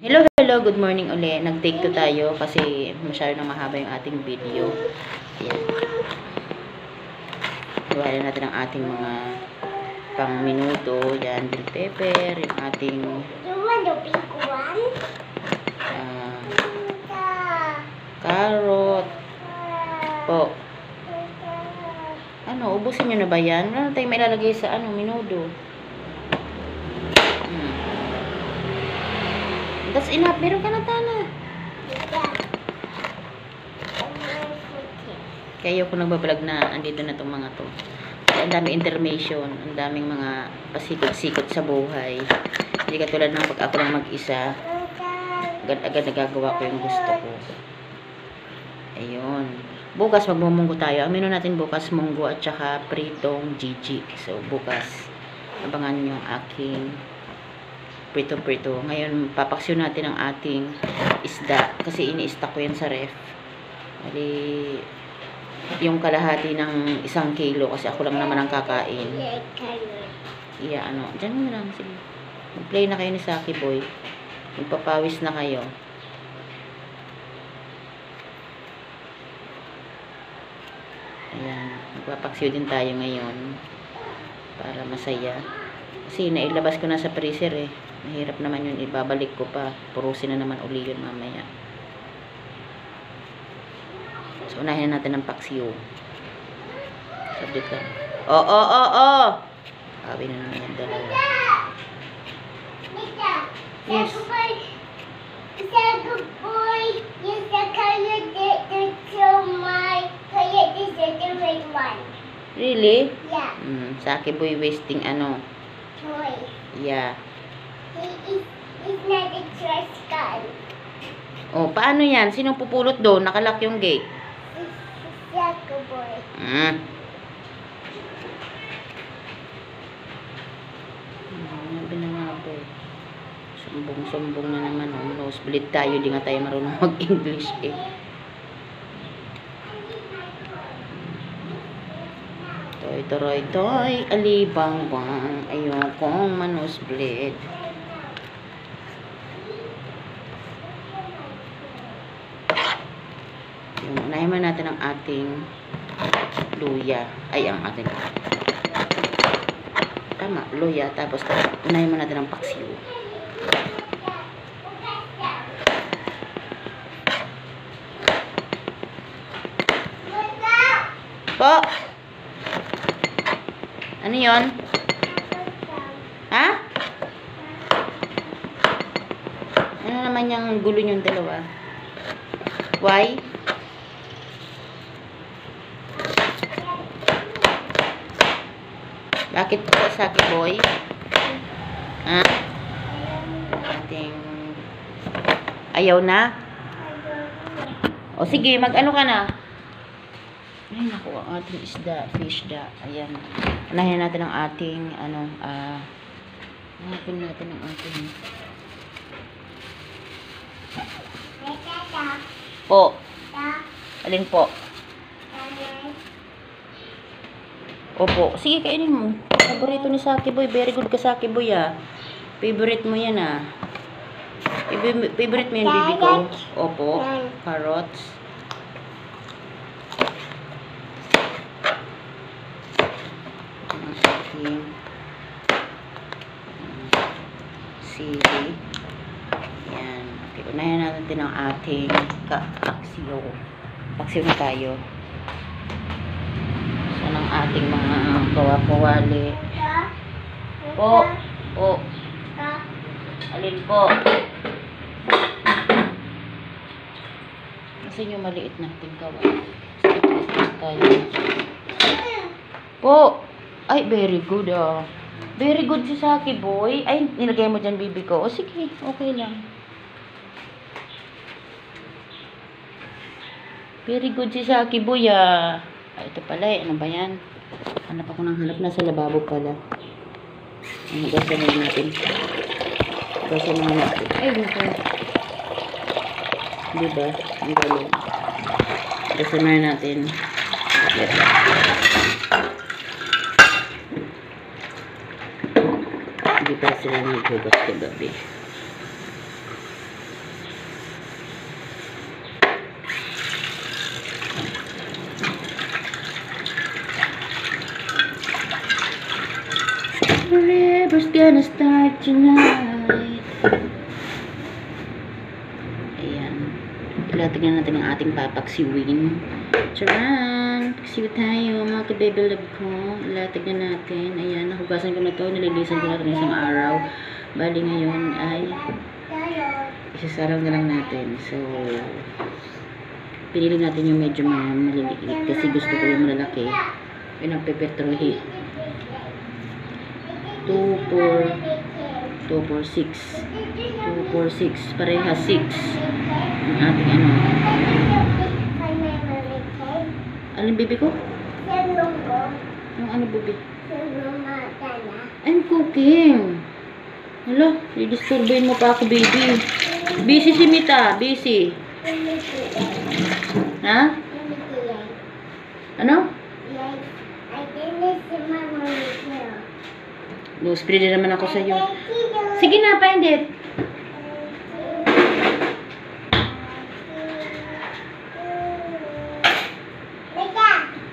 Hello, hello, good morning ulit. Nag-take 2 tayo kasi masyado nang mahaba yung ating video. Ayan. Iwanan natin ang ating mga pang minuto. Yan, bell pepper, yung ating carrot. Po. Ano, ubusin nyo na ba yan? Wala na tayong mailalagay sa minudo. That's enough. Meron ka na, Tana. Kaya ako nagbablog na andito na itong mga to. Ang daming intermission. Ang daming mga pasikot-sikot sa buhay. Hindi katulad ng pag ako lang mag-isa. Agad-agad nagagawa ko yung gusto ko. Ayun. Bukas magmumunggo tayo. Ang menu natin bukas munggo at saka pritong Gigi. So bukas abangan nyo yung aking prito-prito. Ngayon, papaksyon natin ang ating isda. Kasi ini-stock ko yan sa ref. Bali, yung kalahati ng 1 kilo. Kasi ako lang naman ang kakain. Iya, Diyan mo lang. Sige. Mag-play na kayo ni Saki Boy. Magpapawis na kayo. Ayan. Magpapaksyo din tayo ngayon. Para masaya. Kasi nailabas ko na sa freezer eh. Mahirap naman yun. Ibabalik ko pa. Purusin na naman uli yun mamaya. So, unahin na natin ang paksiyo. Sabit lang. Oh! Sabi na naman yung dalawa. Yes. Really? Yeah. Saki Boy wasting Toy. Yeah. It's not a trash can. Oh, paano yan? Sinong pupulot doon? Nakalock yung gate. Saki Boy. Binangabo. Sumbong na naman. Nosebleed tayo. Di nga tayo marunong mag-English eh. Toy, alibang-bang. Ayokong manosebleed. Unahin mo natin ang ating luya. Ay, ang ating tama, luya. Tapos, unahin mo natin ang paksiw. Po! Ano yun? Ha? Ano naman yung gulo yung dalawa? Why? Bakit po, Saki Boy? Ha? Ating ayaw na? O sige, mag-ano ka na? Ay, naku, ang ating isda, fish da. Ayan. Unahin natin ang ating, hanapin natin ang ating po. Alin po? Opo. Sige, kainin mo. Paborito ni Saki Boy. Very good ka, Saki Boy, ah. Favorite mo yan, ah. Favorite mo yan, bibi ko. Opo. Carrots. Sili. Yan. Okay, unahin natin ang ating paksiyo. Paksiyo na tayo. So, ng ating mga kawali. Po. Alin po? Kasi yung maliit natin kawali. Tayo. Po. Ay, very good, ah. Very good si Saki Boy. Ay, nilagay mo dyan, bibi ko. O, sige. Okay lang. Very good si Saki Boy, ah. Ay, ito pala, eh. Ano ba yan? Hanap ako ng hanap. Nasa lababo pala. Gasan na natin. Gasan na natin. Ay, dito. Diba? Ang galing. Gasan na natin. Yes. Hindi pa sila naghugas kagabi. gonna start tonight. Ayan. Tignan natin ang ating papaksiwin. Charan! Paksiw tayo, mga ka-baby love ko. Tignan natin. Ayan, nahugasan ko na to. Nililisan ko na ito ng isang araw. Bali ngayon ay isasaraw na lang natin. So, pinili natin yung medyo maliliit kasi gusto ko yung malalaki. Yun ang pepetrohi. 2, 4, 6. 2, 4, 6. Pareha 6. Yung ating ano. Anong bibi ko? Yung ano bibi? I'm cooking. Hala, didisturbuin mo pa ako, baby. Busy si Mita. Busy. Ha? Ano? Lose pwede naman ako sa'yo. Sige na, Pandit.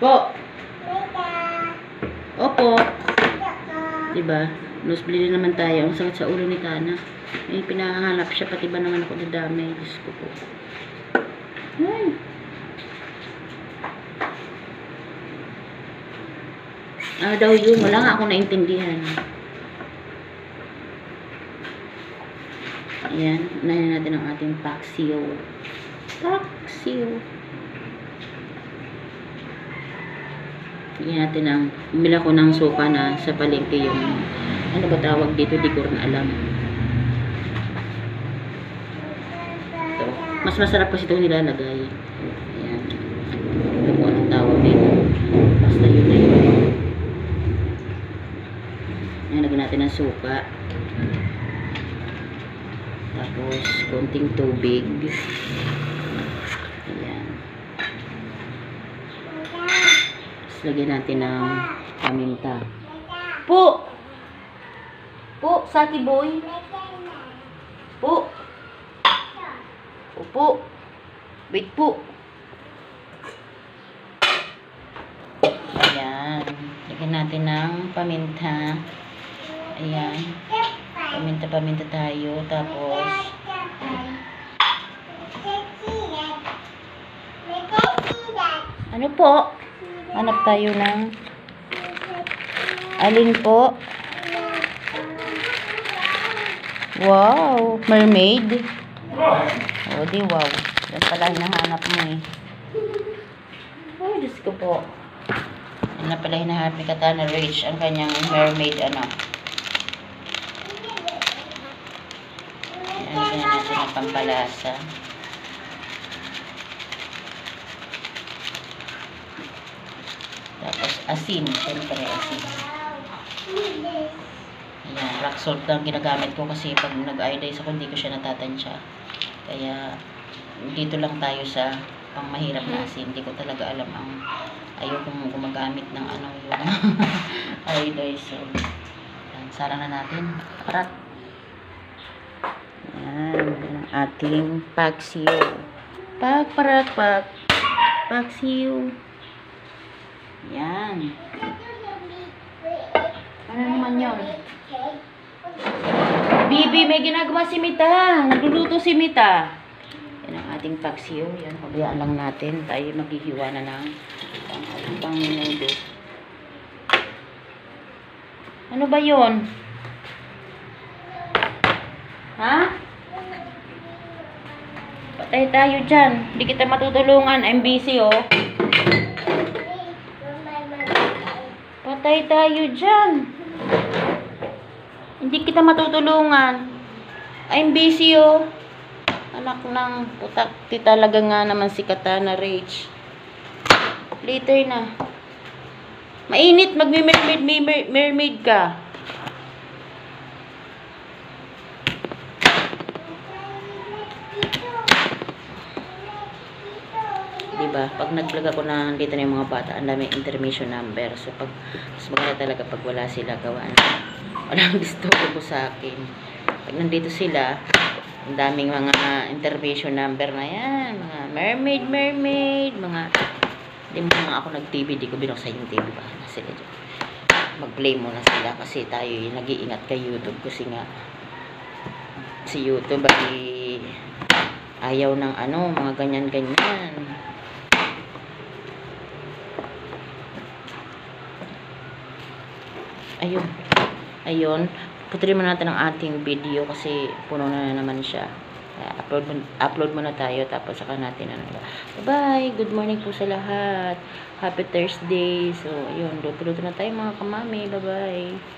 Po. Opo. Diba? Lose pwede naman tayo. Ang sakit sa ulo ni Tana. May pinahanap siya. Pati ba naman ako dadami. Diyos ko po. Ay. Daw yun. Wala nga akong naintindihan. Ayan. Unahin natin ang ating paksiw. Paksiw. Ayan natin ang bumila ko ng suka na sa palengke yung ano ba tawag dito? Di ko rin alam. So, mas masarap kasi itong nilalagay. Ayan. Ito po anong tawag dito. Basta yun na yun. Ayan, lagyan natin ng suka. Tapos, konting tubig. Ayan. Tapos, lagyan natin ng paminta. Po! Po, Saki boy. Po. Opo. Wait po. Ayan. Lagyan natin ng paminta. Ayan. Paminta-paminta tayo. Tapos, ano po? Hanap tayo ng alin po? Wow! Mermaid? O, di wow. Yan pala hinahanap mo eh. Oh, Diyos ko po. Yan na pala hinahanap ni Katana Rach ang kanyang mermaid ano. Yan natin ang pampalasa. Tapos asin. Siyempre asin. Ayan. Rock salt lang ginagamit ko kasi pag nag-iodize ako hindi ko siya natatansya. Kaya dito lang tayo sa pang mahirap na asin. Hindi ko talaga alam ang ayokong gumagamit ng ano yung iodize. So, sara na natin. Parat. Ayan. Ang ating paksiw. Parat. Paksiw. Yan. Ano naman yun? Bibi, may ginagawa si Mita. Nagluluto si Mita. Yan ang ating paksiw. Yan, pabayaan lang natin. Tayo maghihiwa na ng pang-minudo. Ano ba yun? Ha? Patay tayo dyan. Hindi kita matutulungan. I'm busy, oh. Patay tayo dyan. Hindi kita matutulungan. I'm busy, oh. Anak ng putak. Di talaga nga naman si Katana Rach. Later na. Mainit. Mag-mermaid ka. Diba? Pag naglag ako na dito na yung mga bata, ang daming intermission number. So, mas maganda talaga pag wala sila gawaan. Walang gusto ko sa akin. Pag nandito sila, ang daming mga intermission number na yan. Mga mermaid, mga... Hindi mo nga ako nag-TV, di ko binuksan yung TV pa. Sila dyan. mag-play muna sila kasi tayo nag-iingat kay YouTube kasi nga si YouTube ay ayaw ng ano, mga ganyan-ganyan. Ayun, putulin muna natin ang ating video kasi puno na naman siya. Upload muna tayo tapos saka natin ano. Bye, good morning po sa lahat. Happy Thursday. So, ayun, luto na tayo mga kamami. Bye bye.